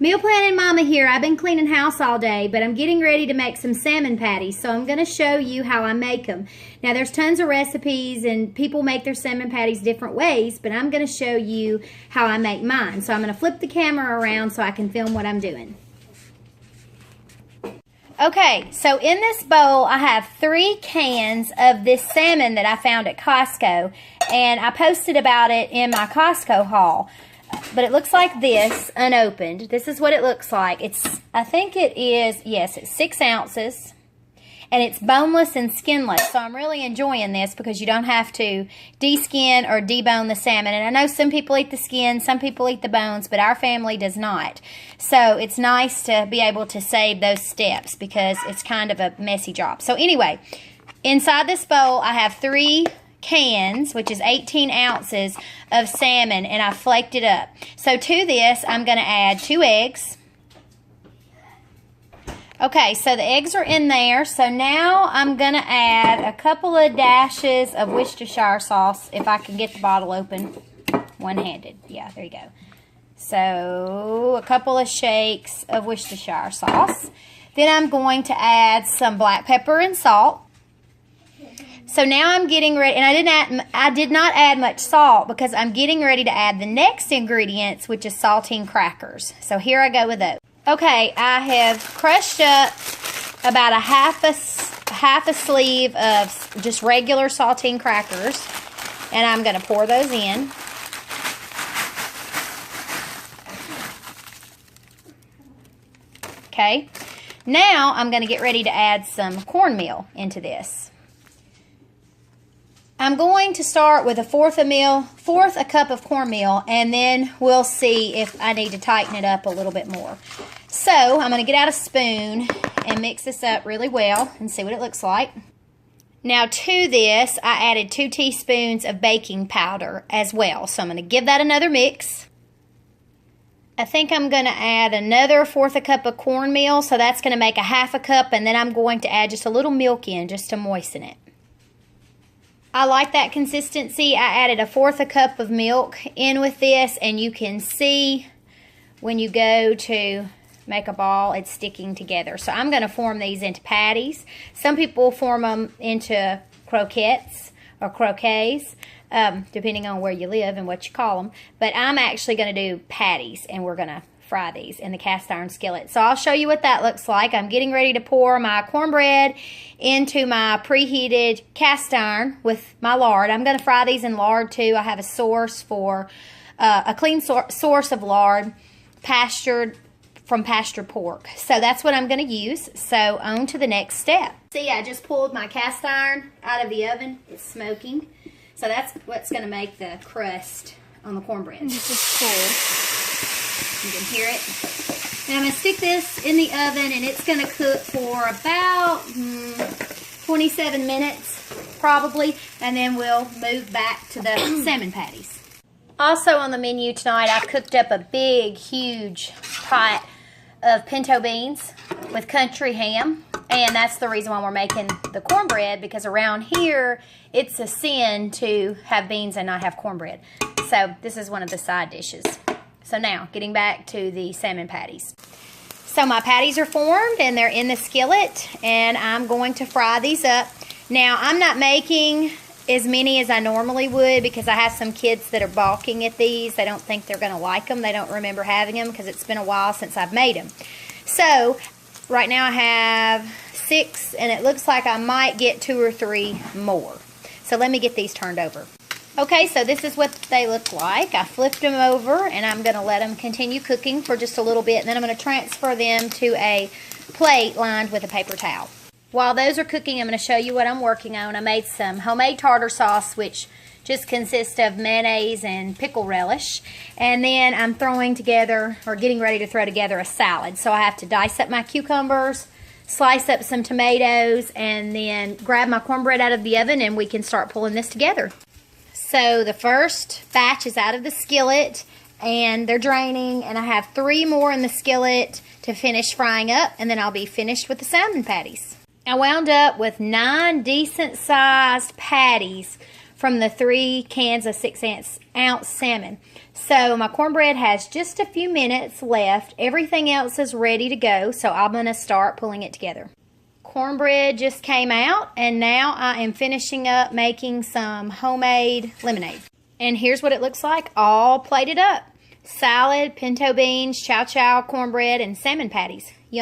Meal Planning Mama here. I've been cleaning house all day, but I'm getting ready to make some salmon patties, so I'm going to show you how I make them. Now, there's tons of recipes, and people make their salmon patties different ways, but I'm going to show you how I make mine. So I'm going to flip the camera around so I can film what I'm doing. Okay, so in this bowl, I have 3 cans of this salmon that I found at Costco, and I posted about it in my Costco haul. But it looks like this, unopened. This is what it looks like. I think it is, yes, it's 6 ounces. And it's boneless and skinless. So I'm really enjoying this because you don't have to de-skin or debone the salmon. And I know some people eat the skin, some people eat the bones, but our family does not. So it's nice to be able to save those steps because it's kind of a messy job. So anyway, inside this bowl I have 3 cans, which is 18 ounces of salmon, and I flaked it up. So to this, I'm going to add 2 eggs. Okay, so the eggs are in there. So now I'm going to add a couple of dashes of Worcestershire sauce, if I can get the bottle open one-handed. Yeah, there you go. So a couple of shakes of Worcestershire sauce. Then I'm going to add some black pepper and salt. So now I'm getting ready, and I did not add much salt because I'm getting ready to add the next ingredients, which is saltine crackers. So here I go with those. Okay, I have crushed up about a half a sleeve of just regular saltine crackers, and I'm going to pour those in. Okay, now I'm going to get ready to add some cornmeal into this. I'm going to start with a fourth a cup of cornmeal, and then we'll see if I need to tighten it up a little bit more. So I'm going to get out a spoon and mix this up really well and see what it looks like. Now to this, I added 2 teaspoons of baking powder as well. So I'm going to give that another mix. I think I'm going to add another fourth a cup of cornmeal, so that's going to make a half a cup, and then I'm going to add just a little milk in just to moisten it. I like that consistency. I added a fourth a cup of milk in with this, and you can see when you go to make a ball, it's sticking together. So I'm going to form these into patties. Some people form them into croquettes or croquets, depending on where you live and what you call them. But I'm actually going to do patties, and we're going to fry these in the cast iron skillet. So I'll show you what that looks like. I'm getting ready to pour my cornbread into my preheated cast iron with my lard. I'm going to fry these in lard too. I have a source for a clean source of lard, from pastured pork. So that's what I'm going to use. So on to the next step. See, I just pulled my cast iron out of the oven. It's smoking. So that's what's going to make the crust on the cornbread. This is cool. You can hear it. Now I'm going to stick this in the oven, and it's going to cook for about 27 minutes probably, and then we'll move back to the salmon patties. Also on the menu tonight, I cooked up a big, huge pot of pinto beans with country ham, and that's the reason why we're making the cornbread, because around here it's a sin to have beans and not have cornbread. So this is one of the side dishes. So now, getting back to the salmon patties. So my patties are formed, and they're in the skillet, and I'm going to fry these up. Now, I'm not making as many as I normally would because I have some kids that are balking at these. They don't think they're going to like them. They don't remember having them because it's been a while since I've made them. So, right now I have 6, and it looks like I might get 2 or 3 more. So let me get these turned over. Okay, so this is what they look like. I flipped them over, and I'm going to let them continue cooking for just a little bit, and then I'm going to transfer them to a plate lined with a paper towel. While those are cooking, I'm going to show you what I'm working on. I made some homemade tartar sauce, which just consists of mayonnaise and pickle relish, and then I'm throwing together, or getting ready to throw together, a salad. So I have to dice up my cucumbers, slice up some tomatoes, and then grab my cornbread out of the oven, and we can start pulling this together. So the first batch is out of the skillet, and they're draining, and I have 3 more in the skillet to finish frying up, and then I'll be finished with the salmon patties. I wound up with 9 decent-sized patties from the 3 cans of 6-ounce salmon. So my cornbread has just a few minutes left. Everything else is ready to go, so I'm going to start pulling it together. Cornbread just came out, and now I am finishing up making some homemade lemonade. And here's what it looks like all plated up. Salad, pinto beans, chow chow, cornbread, and salmon patties. Yum.